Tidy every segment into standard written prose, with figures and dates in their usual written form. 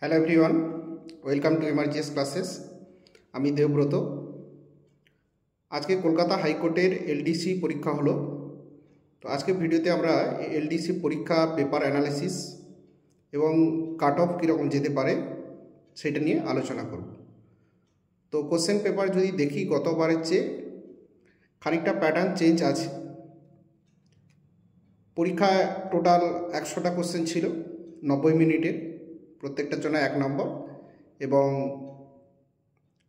Hello everyone, welcome to MRGS classes. আমি দেবব্রত। আজকে কলকাতা হাইকোর্টের এলডিসি পরীক্ষা হলো। তো আজকে ভিডিওতে আমরা এলডিসি পরীক্ষা পেপার অ্যানালিসিস এবং কাট অফ কীরকম যেতে পারে সেটা নিয়ে আলোচনা করব। তো কোশ্চেন পেপার যদি দেখি গতবারের চেয়ে খানিকটা প্যাটার্ন চেঞ্জ আছে। পরীক্ষায় টোটাল 100টা কোশ্চেন ছিল 90 মিনিটের, প্রত্যেকটার জন্য 1 নম্বর এবং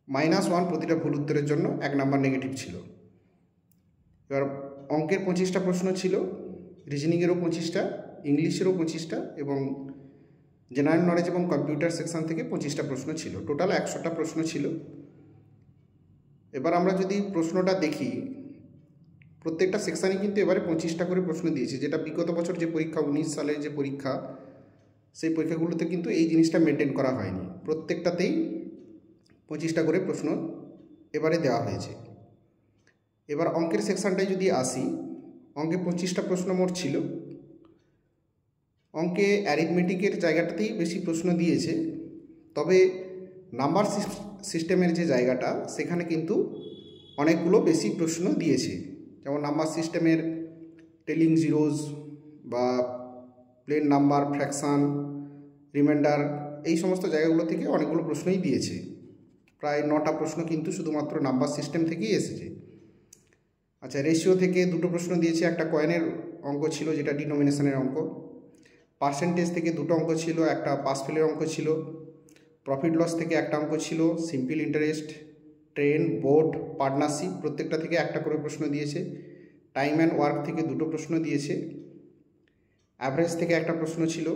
-1 প্রতিটা ভুল উত্তরের জন্য 1 নম্বর নেগেটিভ ছিল। এবার অঙ্কের 25টা প্রশ্ন ছিল, রিজনিংয়েরও 25টা, ইংলিশেরও 25টা এবং জেনারেল নলেজ এবং কম্পিউটার সেকশন থেকে 25টা প্রশ্ন ছিল। টোটাল 100টা প্রশ্ন ছিল। এবার আমরা যদি প্রশ্নটা দেখি, প্রত্যেকটা সেকশানে কিন্তু এবারে 25টা করে প্রশ্ন দিয়েছে, যেটা বিগত বছর যে পরীক্ষা 19 সালের যে পরীক্ষা, সেই পরীক্ষাগুলোতে কিন্তু এই জিনিসটা মেনটেন করা হয়নি। প্রত্যেকটাতেই 25টা করে প্রশ্ন এবারে দেওয়া হয়েছে। এবার অঙ্কের সেকশানটায় যদি আসি, অঙ্কে 25টা প্রশ্ন মোট ছিল। অঙ্কে অ্যারিথমেটিকের জায়গাটাতেই বেশি প্রশ্ন দিয়েছে, তবে নাম্বার সিস্টেমের যে জায়গাটা সেখানে কিন্তু অনেকগুলো বেশি প্রশ্ন দিয়েছে। যেমন নাম্বার সিস্টেমের টেলিং জিরোজ বা প্লেন নাম্বার, ফ্র্যাকশান, রিমাইন্ডার, এই সমস্ত জায়গাগুলো থেকে অনেকগুলো প্রশ্নই দিয়েছে। প্রায় 9টা প্রশ্ন কিন্তু শুধুমাত্র নাম্বার সিস্টেম থেকেই এসেছে। আচ্ছা, রেশিও থেকে 2টো প্রশ্ন দিয়েছে, একটা কয়েনের অঙ্ক ছিল যেটা ডিনোমিনেশনের অঙ্ক। পার্সেন্টেজ থেকে 2টো অঙ্ক ছিল, একটা পাস ফেলের অঙ্ক ছিল। প্রফিট লস থেকে একটা অঙ্ক ছিল। Simple interest, train, boat, partnership, প্রত্যেকটা থেকে একটা করে প্রশ্ন দিয়েছে। টাইম অ্যান্ড ওয়ার্ক থেকে 2টো প্রশ্ন দিয়েছে। অ্যাভারেজ থেকে একটা প্রশ্ন ছিল,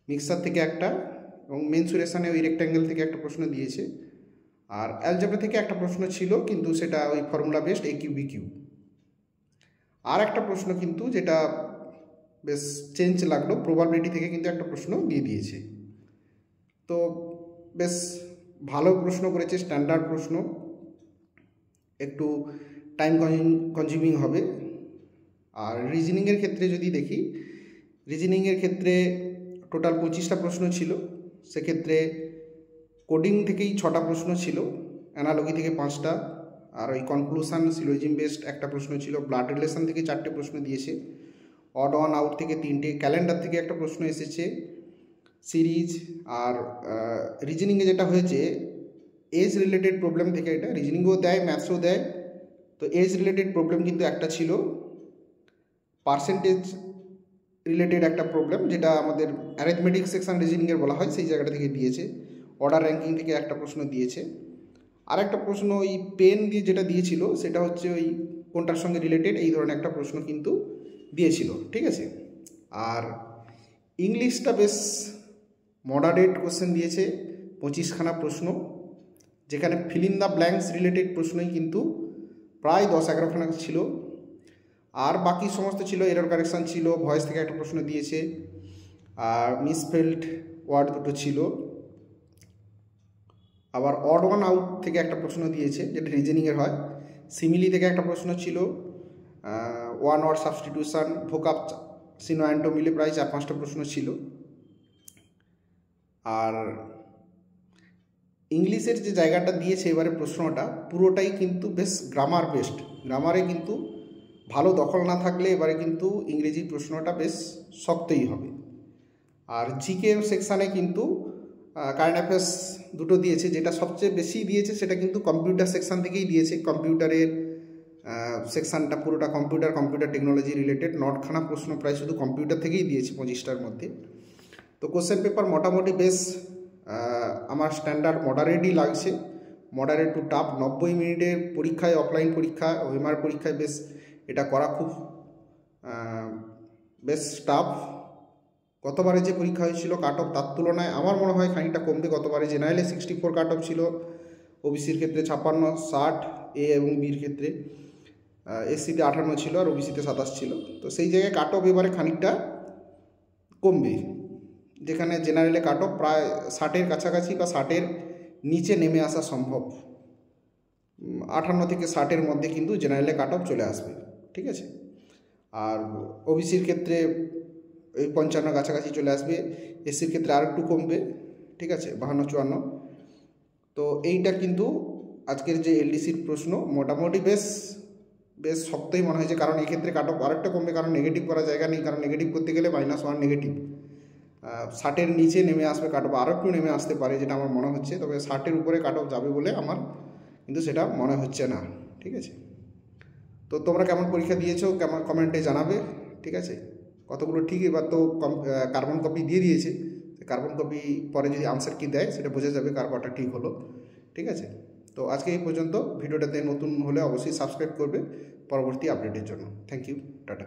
মিক্সার থেকে একটা, এবং মেনসুরেশনে ওই রেক্ট্যাঙ্গেল থেকে একটা প্রশ্ন দিয়েছে। আর অ্যালজেব্রা থেকে একটা প্রশ্ন ছিল, কিন্তু সেটা ওই ফর্মুলা বেসড একিউ বিকিউ। আর একটা প্রশ্ন কিন্তু যেটা বেশ চেঞ্জ লাগলো, প্রবাবিলিটি থেকে কিন্তু একটা প্রশ্ন দিয়ে দিয়েছে। তো বেশ ভালো প্রশ্ন করেছে, স্ট্যান্ডার্ড প্রশ্ন, একটু টাইম কনজিউমিং হবে। আর রিজনিংয়ের ক্ষেত্রে যদি দেখি, রিজনিংয়ের ক্ষেত্রে টোটাল 25টা প্রশ্ন ছিল। সেক্ষেত্রে কোডিং থেকেই 6টা প্রশ্ন ছিল, অ্যানালজি থেকে 5টা, আর ওই কনক্লুশন সিলোজিম বেসড একটা প্রশ্ন ছিল। ব্লাড রিলেশন থেকে 4টে প্রশ্ন দিয়েছে। অড অন আউট থেকে 3টে, ক্যালেন্ডার থেকে একটা প্রশ্ন এসেছে, সিরিজ। আর রিজনিংয়ে যেটা হয়েছে, এজ রিলেটেড প্রবলেম থেকে, এটা রিজনিংও দেয়, ম্যাথসও দেয়। তো এজ রিলেটেড প্রবলেম কিন্তু একটা ছিল, পার্সেন্টেজ রিলেটেড একটা প্রবলেম, যেটা আমাদের অ্যারিথমেটিক সেকশন রিজনিংয়ের বলা হয়, সেই জায়গাটা থেকে দিয়েছে। অর্ডার র্যাঙ্কিং থেকে একটা প্রশ্ন দিয়েছে। আর একটা প্রশ্ন ওই পেন দিয়ে যেটা দিয়েছিল, সেটা হচ্ছে ওই কোনটার সঙ্গে রিলেটেড, এই ধরনের একটা প্রশ্ন কিন্তু দিয়েছিল। ঠিক আছে। আর ইংলিশটা বেশ মডারেট কোশ্চেন দিয়েছে, 25খানা প্রশ্ন, যেখানে fill in the blanks related প্রশ্নই কিন্তু প্রায় 10-11খানা ছিল। আর বাকি সমস্ত ছিল এরর কারেকশান ছিল, ভয়েস থেকে একটা প্রশ্ন দিয়েছে, আর মিসফেল্ড ওয়ার্ড 2টো ছিল। আবার অড ওয়ান আউট থেকে একটা প্রশ্ন দিয়েছে, যেটা রিজনিংয়ের হয়। সিমিলি থেকে একটা প্রশ্ন ছিল, ওয়ান ওয়ার্ড সাবস্টিটিউশন, ভোকাব, সিনোয়ান্টো মিলে প্রায় 4-5টা প্রশ্ন ছিল। আর ইংলিশের যে জায়গাটা দিয়েছে এবারে প্রশ্নটা, পুরোটাই কিন্তু বেশ গ্রামার বেসড। গ্রামারে কিন্তু ভালো দখল না থাকলে এবারে কিন্তু ইংরেজি প্রশ্নটা বেশ শক্তই হবে। আর জিকে সেকশানে কিন্তু কারেন্ট অ্যাফেয়ার্স 2টো দিয়েছে, যেটা সবচেয়ে বেশি দিয়েছে সেটা কিন্তু কম্পিউটার সেকশান থেকেই দিয়েছে। কম্পিউটারের সেকশানটা পুরোটা কম্পিউটার টেকনোলজি রিলেটেড, 9খানা প্রশ্ন প্রায় শুধু কম্পিউটার থেকেই দিয়েছে 25টার মধ্যে। তো কোশ্চেন পেপার মোটামুটি বেশ আমার স্ট্যান্ডার্ড মডারেটই লাগছে, মডারেট টু টাফ। 90 মিনিটের পরীক্ষায়, অফলাইন পরীক্ষা, ওএমআর পরীক্ষায় বেশ এটা করা খুব বেশ টাফ। গতবারে যে পরীক্ষা হয়েছিল কাট অফ, তার তুলনায় আমার মনে হয় খানিকটা কমবে। গতবারে জেনারেলে 64 কাট অফ ছিল, ওবিসির ক্ষেত্রে 56, 60 এ এবং বির ক্ষেত্রে, এসসিতে 58 ছিল আর ওবিসিতে 27 ছিল। তো সেই জায়গায় কাট অফ এবারে খানিকটা কমবে, যেখানে জেনারেলে কাট অফ প্রায় 60-এর কাছাকাছি বা 60-এর নিচে নেমে আসা সম্ভব। 58 থেকে 60-এর মধ্যে কিন্তু জেনারেলে কাট অফ চলে আসবে। ঠিক আছে। আর ওবিসির ক্ষেত্রে ওই 55 কাছাকাছি চলে আসবে। এসসির ক্ষেত্রে আর একটু কমবে, ঠিক আছে, 52-54। তো এইটা কিন্তু আজকের যে এলডিসির প্রশ্ন মোটামুটি বেশ শক্তই মনে হয়েছে, কারণ এক্ষেত্রে কাট অফ আরেকটা কমবে, কারণ নেগেটিভ করার জায়গা নেই, কারণ নেগেটিভ করতে গেলে -1 নেগেটিভ, 60-এর নিচে নেমে আসবে কাট অফ, আরও একটু নেমে আসতে পারে যেটা আমার মনে হচ্ছে, তবে 60-এর উপরে কাট অফ যাবে বলে আমার কিন্তু সেটা মনে হচ্ছে না, ঠিক আছে। তো তোমরা কেমন পরীক্ষা দিয়েছো কেমন কমেন্টে জানাবে, ঠিক আছে। কতগুলো ঠিক, এবার তো কার্বন কপি দিয়ে দিয়েছে, কার্বন কপি পরে যদি আনসার কি দেয় সেটা বোঝা যাবে কার কটা ঠিক হলো, ঠিক আছে। তো আজকে এই পর্যন্ত। ভিডিওটাতে নতুন হলে অবশ্যই সাবস্ক্রাইব করবে পরবর্তী আপডেটের জন্য। Thank you, tata.